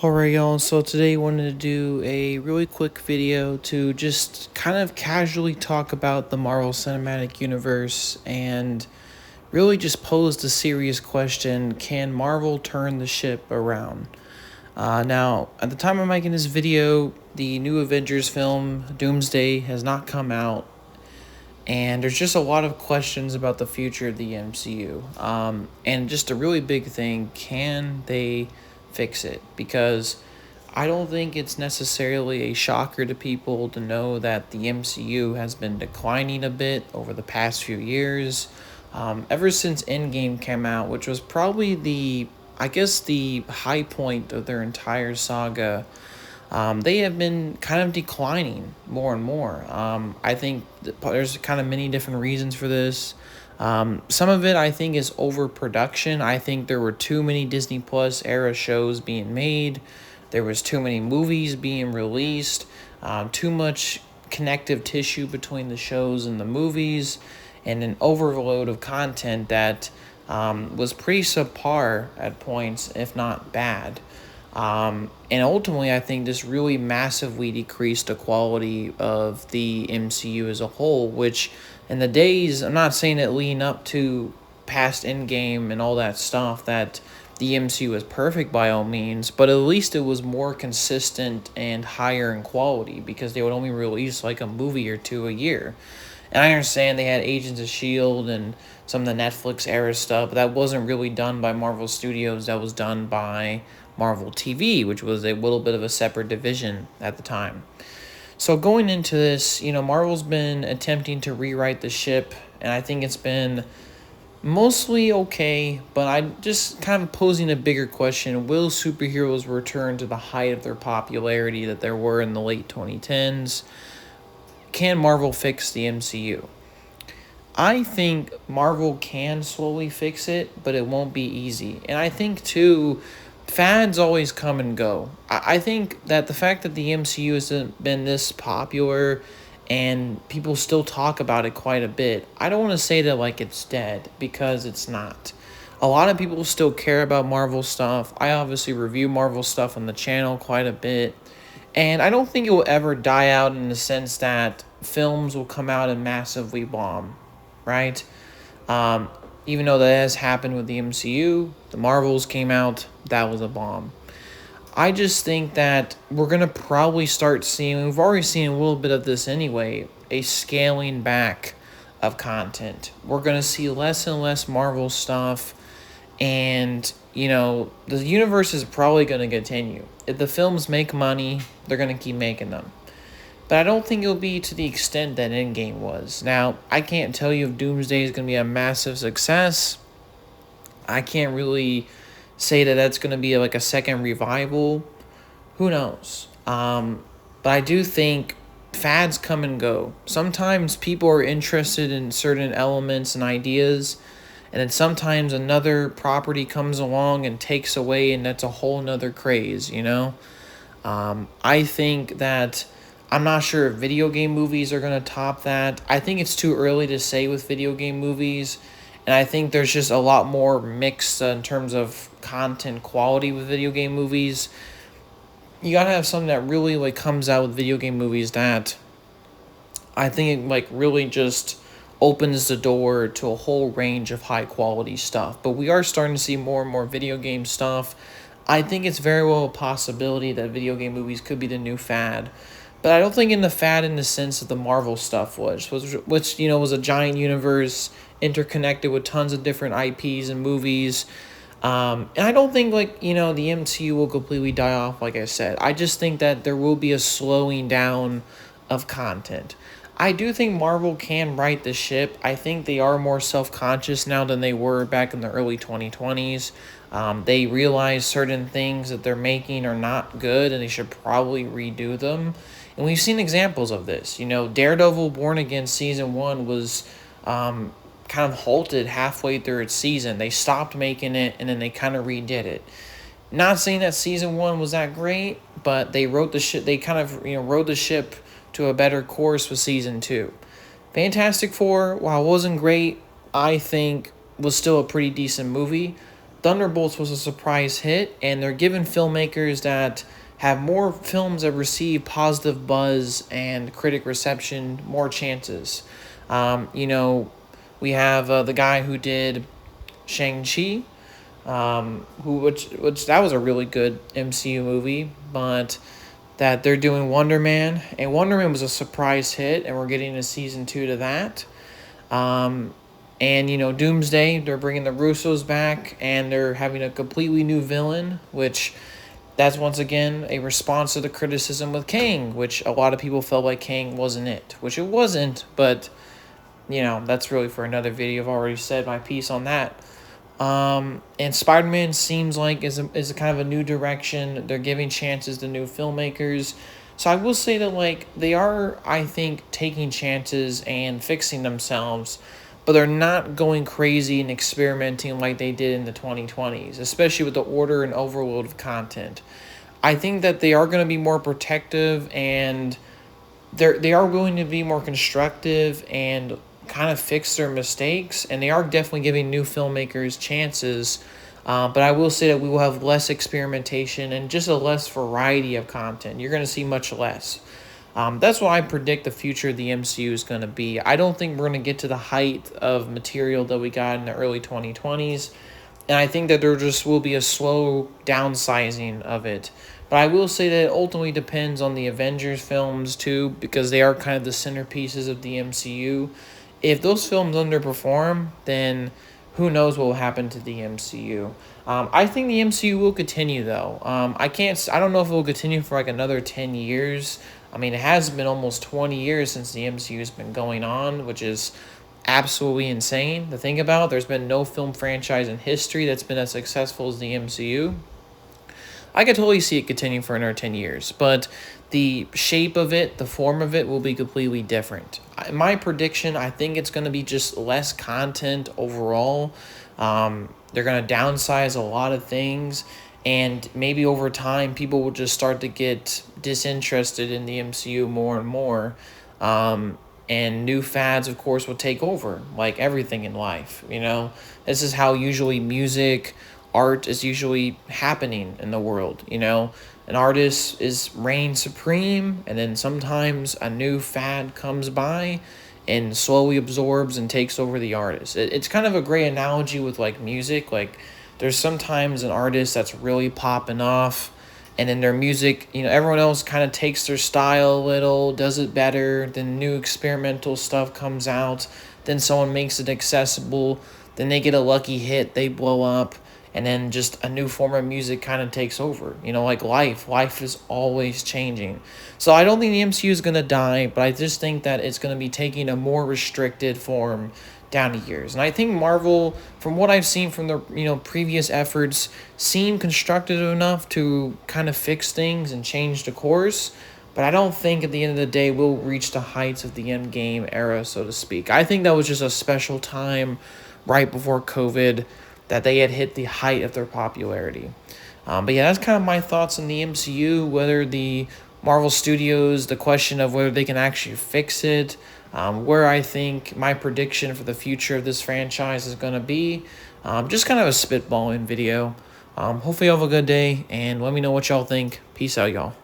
Alright, y'all, so today I wanted to do a really quick video to just kind of casually talk about the Marvel Cinematic Universe and really just pose the serious question, can Marvel turn the ship around? Now, at the time of making this video, the new Avengers film, Doomsday, has not come out, and there's just a lot of questions about the future of the MCU. And just a really big thing, can they fix it? Because I don't think it's necessarily a shocker to people to know that the MCU has been declining a bit over the past few years. Ever since Endgame came out, which was probably the high point of their entire saga, they have been kind of declining more and more. I think there's kind of many different reasons for this. Some of it I think is overproduction. I think there were too many Disney Plus era shows being made. There was too many movies being released. Too much connective tissue between the shows and the movies, and an overload of content that was pretty subpar at points, if not bad. And ultimately, I think this really massively decreased the quality of the MCU as a whole, which in the days, I'm not saying it leading up to past Endgame and all that stuff, that the MCU was perfect by all means, but at least it was more consistent and higher in quality because they would only release like a movie or two a year. And I understand they had Agents of S.H.I.E.L.D. and some of the Netflix era stuff, but that wasn't really done by Marvel Studios. That was done by Marvel TV, which was a little bit of a separate division at the time. So going into this, Marvel's been attempting to rewrite the ship, and I think it's been mostly okay, but I'm just kind of posing a bigger question. Will superheroes return to the height of their popularity that there were in the late 2010s? Can Marvel fix the MCU? I think Marvel can slowly fix it, but it won't be easy. And I think, too, fads always come and go. I think that the fact that the MCU has been this popular and people still talk about it quite a bit, I don't want to say that like it's dead, because it's not. A lot of people still care about Marvel stuff. I obviously review Marvel stuff on the channel quite a bit. And I don't think it will ever die out in the sense that films will come out and massively bomb, right? Um, Even though that has happened with the MCU, the Marvels came out, that was a bomb. I just think that we're going to probably start seeing, we've already seen a little bit of this anyway, a scaling back of content. We're going to see less and less Marvel stuff, and, the universe is probably going to continue. If the films make money, they're going to keep making them. But I don't think it'll be to the extent that Endgame was. Now, I can't tell you if Doomsday is going to be a massive success. I can't really say that that's going to be like a second revival. Who knows? But I do think fads come and go. Sometimes people are interested in certain elements and ideas, and then sometimes another property comes along and takes away, and that's a whole nother craze. I think that I'm not sure if video game movies are going to top that. I think it's too early to say with video game movies. And I think there's just a lot more mixed in terms of content quality with video game movies. You got to have something that really comes out with video game movies that I think it really just opens the door to a whole range of high quality stuff. But we are starting to see more and more video game stuff. I think it's very well a possibility that video game movies could be the new fad. But I don't think in the fad in the sense that the Marvel stuff was, which was a giant universe interconnected with tons of different IPs and movies. And I don't think the MCU will completely die off, like I said. I just think that there will be a slowing down of content. I do think Marvel can right the ship. I think they are more self-conscious now than they were back in the early 2020s. They realize certain things that they're making are not good and they should probably redo them. And we've seen examples of this. Daredevil Born Again Season 1 was kind of halted halfway through its season. They stopped making it, and then they kind of redid it. Not saying that Season 1 was that great, but they wrote the ship. They kind of rode the ship to a better course with Season 2. Fantastic Four, while it wasn't great, I think was still a pretty decent movie. Thunderbolts was a surprise hit, and they're giving filmmakers that have more films that receive positive buzz and critic reception more chances. You know, we have the guy who did Shang-Chi, which that was a really good MCU movie, but that they're doing Wonder Man, and Wonder Man was a surprise hit, and we're getting a season 2 to that. Um, and Doomsday, they're bringing the Russos back, and they're having a completely new villain, which that's once again a response to the criticism with Kang, which a lot of people felt like Kang wasn't it, which it wasn't, but that's really for another video. I've already said my piece on that. And Spider-Man seems like is a kind of a new direction. They're giving chances to new filmmakers. So I will say that they are, I think, taking chances and fixing themselves, but they're not going crazy and experimenting like they did in the 2020s, especially with the order and overload of content. I think that they are going to be more protective, and they are willing to be more constructive and kind of fix their mistakes, and they are definitely giving new filmmakers chances. But I will say that we will have less experimentation and just a less variety of content. You're going to see much less. That's what I predict the future of the MCU is going to be. I don't think we're going to get to the height of material that we got in the early 2020s. And I think that there just will be a slow downsizing of it. But I will say that it ultimately depends on the Avengers films too, because they are kind of the centerpieces of the MCU. If those films underperform, then who knows what will happen to the MCU. I think the MCU will continue though. I don't know if it will continue for another 10 years. I mean, it has been almost 20 years since the MCU has been going on, which is absolutely insane to think about. There's been no film franchise in history that's been as successful as the MCU. I could totally see it continuing for another 10 years, but the shape of it, the form of it will be completely different. My prediction, I think it's going to be just less content overall. They're going to downsize a lot of things, and maybe over time, people will just start to get disinterested in the MCU more and more. And new fads, of course, will take over, like everything in life. This is how usually music, art is usually happening in the world. An artist is reign supreme, and then sometimes a new fad comes by and slowly absorbs and takes over the artist. It's kind of a great analogy with music. There's sometimes an artist that's really popping off, and then their music, everyone else kind of takes their style a little, does it better, then new experimental stuff comes out, then someone makes it accessible, then they get a lucky hit, they blow up, and then just a new form of music kind of takes over. Life is always changing. So I don't think the MCU is going to die, but I just think that it's going to be taking a more restricted form down the years. And I think Marvel, from what I've seen from the previous efforts, seem constructive enough to kind of fix things and change the course. But I don't think at the end of the day we'll reach the heights of the Endgame era, so to speak. I think that was just a special time right before COVID that they had hit the height of their popularity. But yeah, that's kind of my thoughts on the MCU, whether the Marvel Studios, the question of whether they can actually fix it, where I think my prediction for the future of this franchise is going to be. Just kind of a spitballing video. Hopefully you have a good day, and let me know what y'all think. Peace out, y'all.